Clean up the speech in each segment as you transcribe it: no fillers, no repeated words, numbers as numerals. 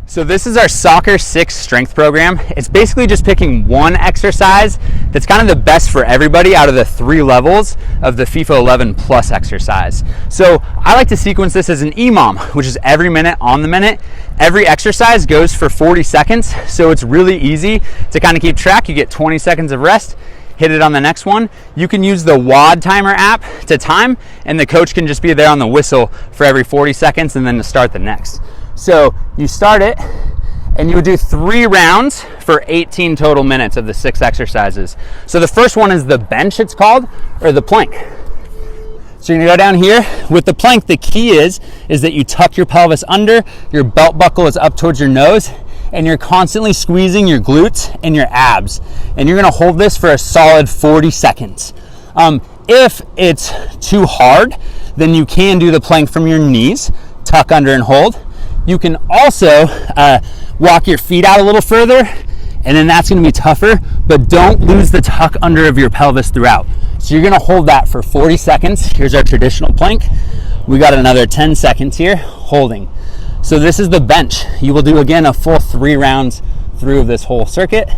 So this is our Soccer 6 strength program. It's basically just picking one exercise that's kind of the best for everybody out of the 3 levels of the FIFA 11 plus exercise. So I like to sequence this as an EMOM, which is every minute on the minute. Every exercise goes for 40 seconds, so it's really easy to kind of keep track. You get 20 seconds of rest, hit it on the next one. You can use the WOD timer app to time, and the coach can just be there on the whistle for every 40 seconds and then to start the next. So you start it, and you would do 3 rounds for 18 total minutes of the 6 exercises. So the first one is the bench, it's called, or the plank. So you're gonna go down here. With the plank, the key is that you tuck your pelvis under, your belt buckle is up towards your nose, and you're constantly squeezing your glutes and your abs. And you're gonna hold this for a solid 40 seconds. If it's too hard, then you can do the plank from your knees, tuck under and hold. You can also walk your feet out a little further, and then that's gonna be tougher, but don't lose the tuck under of your pelvis throughout. So you're gonna hold that for 40 seconds. Here's our traditional plank. We got another 10 seconds here, holding. So this is the bench. You will do, again, a full 3 rounds through this whole circuit.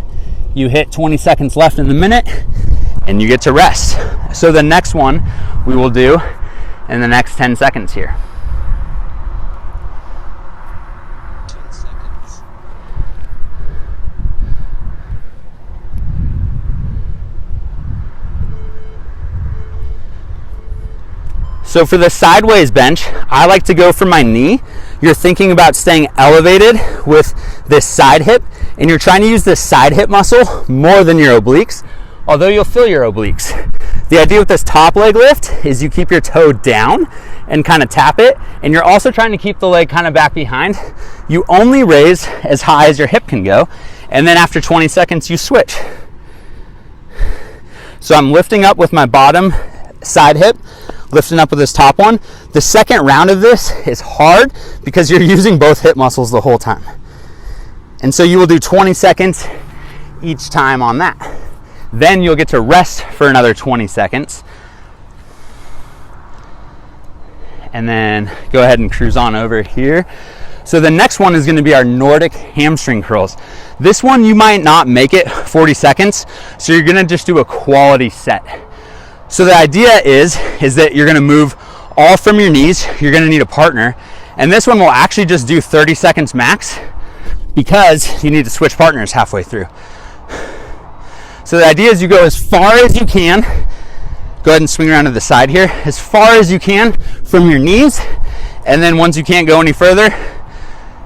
You hit 20 seconds left in the minute, and you get to rest. So the next one we will do in the next 10 seconds here. So for the sideways bench, I like to go for my knee. You're thinking about staying elevated with this side hip, and you're trying to use this side hip muscle more than your obliques, although you'll feel your obliques. The idea with this top leg lift is you keep your toe down and kind of tap it, and you're also trying to keep the leg kind of back behind. You only raise as high as your hip can go, and then after 20 seconds, you switch. So I'm lifting up with my bottom side hip, lifting up with this top one. The second round of this is hard because you're using both hip muscles the whole time. And so you will do 20 seconds each time on that. Then you'll get to rest for another 20 seconds. And then go ahead and cruise on over here. So the next one is going to be our Nordic Hamstring Curls. This one you might not make it 40 seconds, so you're going to just do a quality set. So the idea is that you're gonna move all from your knees. You're gonna need a partner. And this one will actually just do 30 seconds max because you need to switch partners halfway through. So the idea is you go as far as you can. Go ahead and swing around to the side here. As far as you can from your knees. And then once you can't go any further,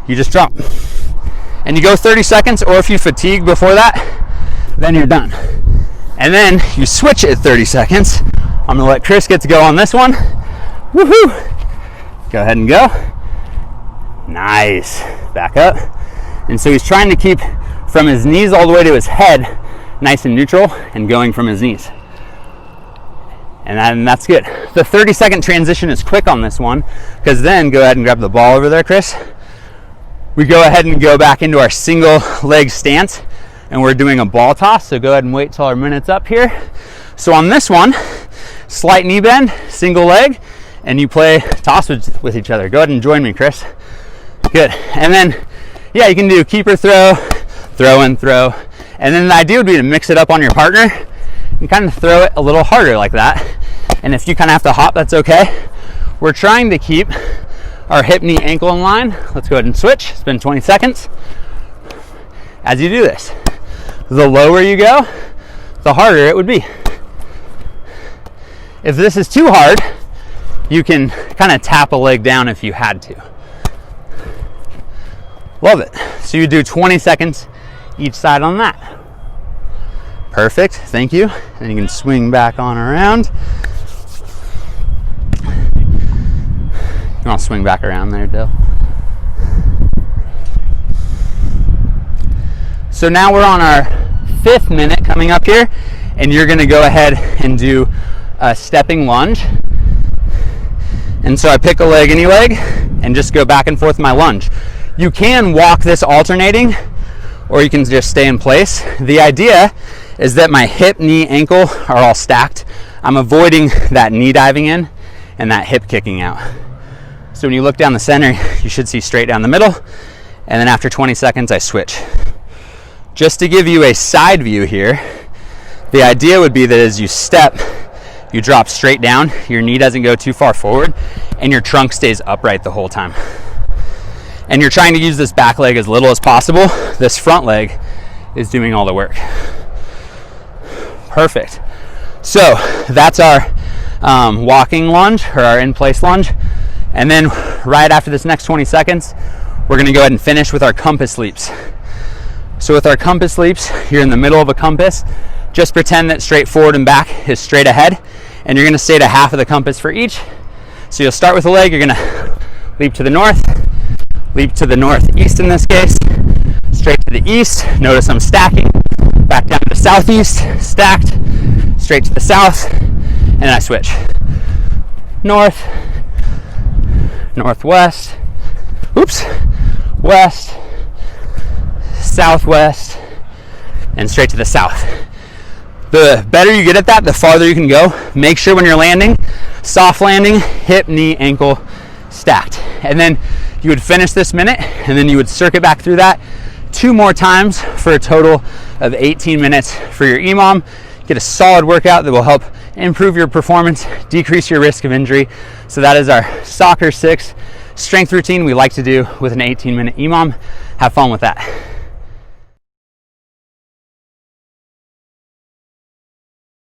you just drop. And you go 30 seconds, or if you fatigue before that, then you're done. And then you switch it at 30 seconds. I'm gonna let Chris get to go on this one. Woohoo! Go ahead and go. Nice. Back up. And so he's trying to keep from his knees all the way to his head nice and neutral and going from his knees. And that's good. The 30-second transition is quick on this one, because then go ahead and grab the ball over there, Chris. We go ahead and go back into our single leg stance, and we're doing a ball toss. So go ahead and wait till our minute's up here. So on this one, slight knee bend, single leg, and you play toss with each other. Go ahead and join me, Chris. Good. And then, yeah, you can do keeper throw, throw and throw. And then the idea would be to mix it up on your partner and kind of throw it a little harder like that. And if you kind of have to hop, that's okay. We're trying to keep our hip, knee, ankle in line. Let's go ahead and switch. Spend 20 seconds. As you do this, the lower you go, the harder it would be. If this is too hard, you can kind of tap a leg down if you had to. Love it. So you do 20 seconds each side on that. Perfect, thank you. And you can swing back on around. You want to swing back around there, Dill? So now we're on our 5th minute coming up here, and you're gonna go ahead and do a stepping lunge. And so I pick a leg, any leg, and just go back and forth my lunge. You can walk this alternating, or you can just stay in place. The idea is that my hip, knee, ankle are all stacked. I'm avoiding that knee diving in and that hip kicking out. So when you look down the center, you should see straight down the middle, and then after 20 seconds, I switch. Just to give you a side view here, the idea would be that as you step, you drop straight down, your knee doesn't go too far forward, and your trunk stays upright the whole time. And you're trying to use this back leg as little as possible. This front leg is doing all the work. Perfect. So that's our walking lunge, or our in-place lunge. And then right after this next 20 seconds, we're gonna go ahead and finish with our compass leaps. So with our compass leaps, you're in the middle of a compass. Just pretend that straight forward and back is straight ahead, and you're gonna stay to half of the compass for each. So you'll start with a leg, you're gonna leap to the north, leap to the northeast in this case, straight to the east. Notice I'm stacking, back down to southeast, stacked, straight to the south, and then I switch. North, northwest, oops, west, southwest, and straight to the south. The better you get at that, the farther you can go. Make sure when you're landing, soft landing, hip, knee, ankle, stacked. And then you would finish this minute, and then you would circuit back through that 2 more times for a total of 18 minutes for your EMOM. Get a solid workout that will help improve your performance, decrease your risk of injury. So that is our Soccer 6 strength routine we like to do with an 18-minute EMOM. Have fun with that.